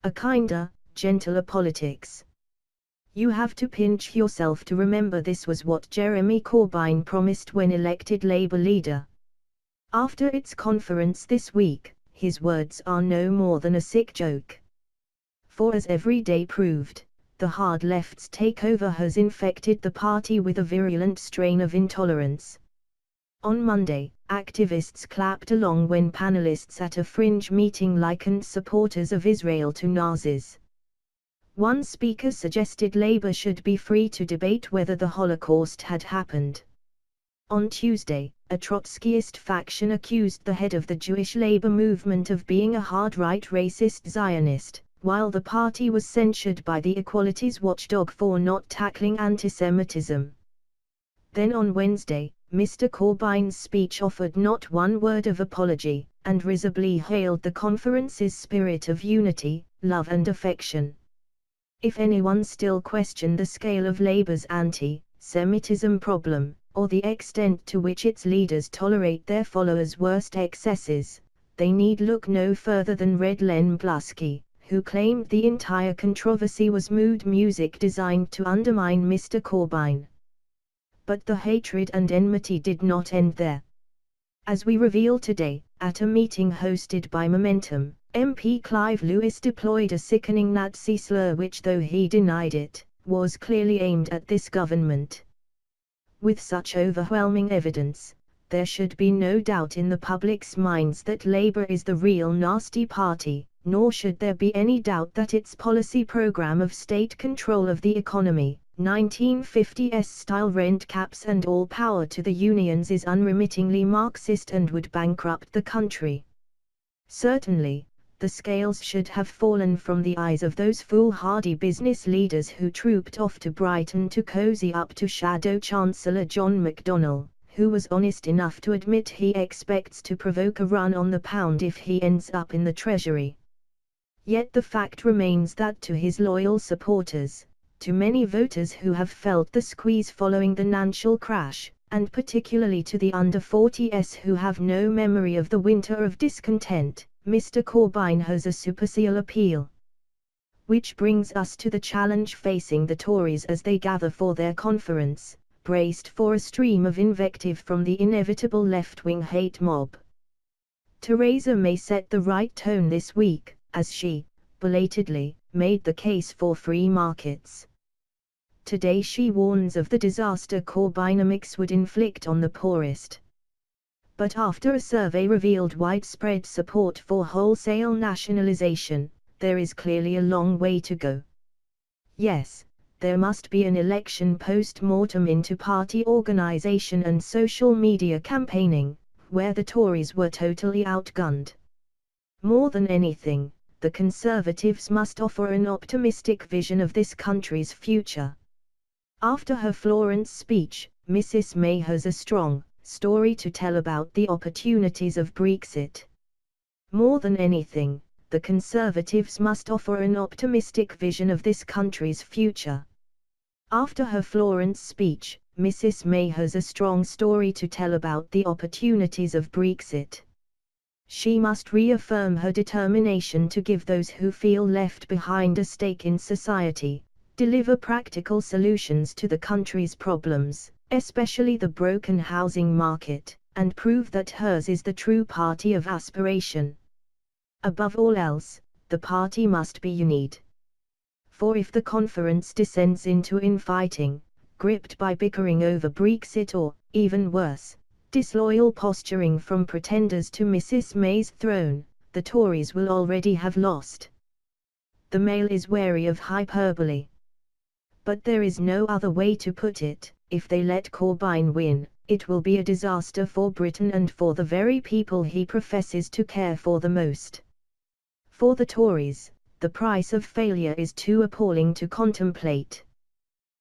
a kinder, gentler politics. You have to pinch yourself to remember this was what Jeremy Corbyn promised when elected Labour leader. After its conference this week, his words are no more than a sick joke. For as every day proved, the hard left's takeover has infected the party with a virulent strain of intolerance. On Monday, activists clapped along when panelists at a fringe meeting likened supporters of Israel to Nazis. One speaker suggested Labour should be free to debate whether the Holocaust had happened. On Tuesday, a Trotskyist faction accused the head of the Jewish labor movement of being a hard-right racist Zionist, while the party was censured by the equalities watchdog for not tackling anti-Semitism. Then on Wednesday, Mr. Corbyn's speech offered not one word of apology, and risibly hailed the conference's spirit of unity, love and affection. If anyone still questioned the scale of Labour's anti-Semitism problem, or the extent to which its leaders tolerate their followers' worst excesses, they need look no further than Red Len Blusky, who claimed the entire controversy was mood music designed to undermine Mr. Corbyn. But the hatred and enmity did not end there. As we reveal today, at a meeting hosted by Momentum, MP Clive Lewis deployed a sickening Nazi slur which, though he denied it, was clearly aimed at this government. With such overwhelming evidence, there should be no doubt in the public's minds that Labour is the real nasty party, nor should there be any doubt that its policy programme of state control of the economy, 1950s-style rent caps and all power to the unions is unremittingly Marxist and would bankrupt the country. Certainly, the scales should have fallen from the eyes of those foolhardy business leaders who trooped off to Brighton to cozy up to Shadow Chancellor John McDonnell, who was honest enough to admit he expects to provoke a run on the pound if he ends up in the Treasury. Yet the fact remains that to his loyal supporters, to many voters who have felt the squeeze following the financial crash, and particularly to the under 40s who have no memory of the winter of discontent, Mr. Corbyn has a superficial appeal. Which brings us to the challenge facing the Tories as they gather for their conference, braced for a stream of invective from the inevitable left-wing hate mob. Theresa May set the right tone this week, as she, belatedly, made the case for free markets. Today she warns of the disaster Corbynomics would inflict on the poorest. But after a survey revealed widespread support for wholesale nationalisation, there is clearly a long way to go. Yes, there must be an election post-mortem into party organisation and social media campaigning, where the Tories were totally outgunned. More than anything, the Conservatives must offer an optimistic vision of this country's future. After her Florence speech, Mrs. May has a strong story to tell about the opportunities of Brexit. More than anything, the Conservatives must offer an optimistic vision of this country's future. After her Florence speech, Mrs. May has a strong story to tell about the opportunities of Brexit. She must reaffirm her determination to give those who feel left behind a stake in society, deliver practical solutions to the country's problems, especially the broken housing market, and prove that hers is the true party of aspiration. Above all else, the party must be united. For if the conference descends into infighting, gripped by bickering over Brexit or, even worse, disloyal posturing from pretenders to Mrs. May's throne, the Tories will already have lost. The Mail is wary of hyperbole. But there is no other way to put it: if they let Corbyn win, it will be a disaster for Britain and for the very people he professes to care for the most. For the Tories, the price of failure is too appalling to contemplate.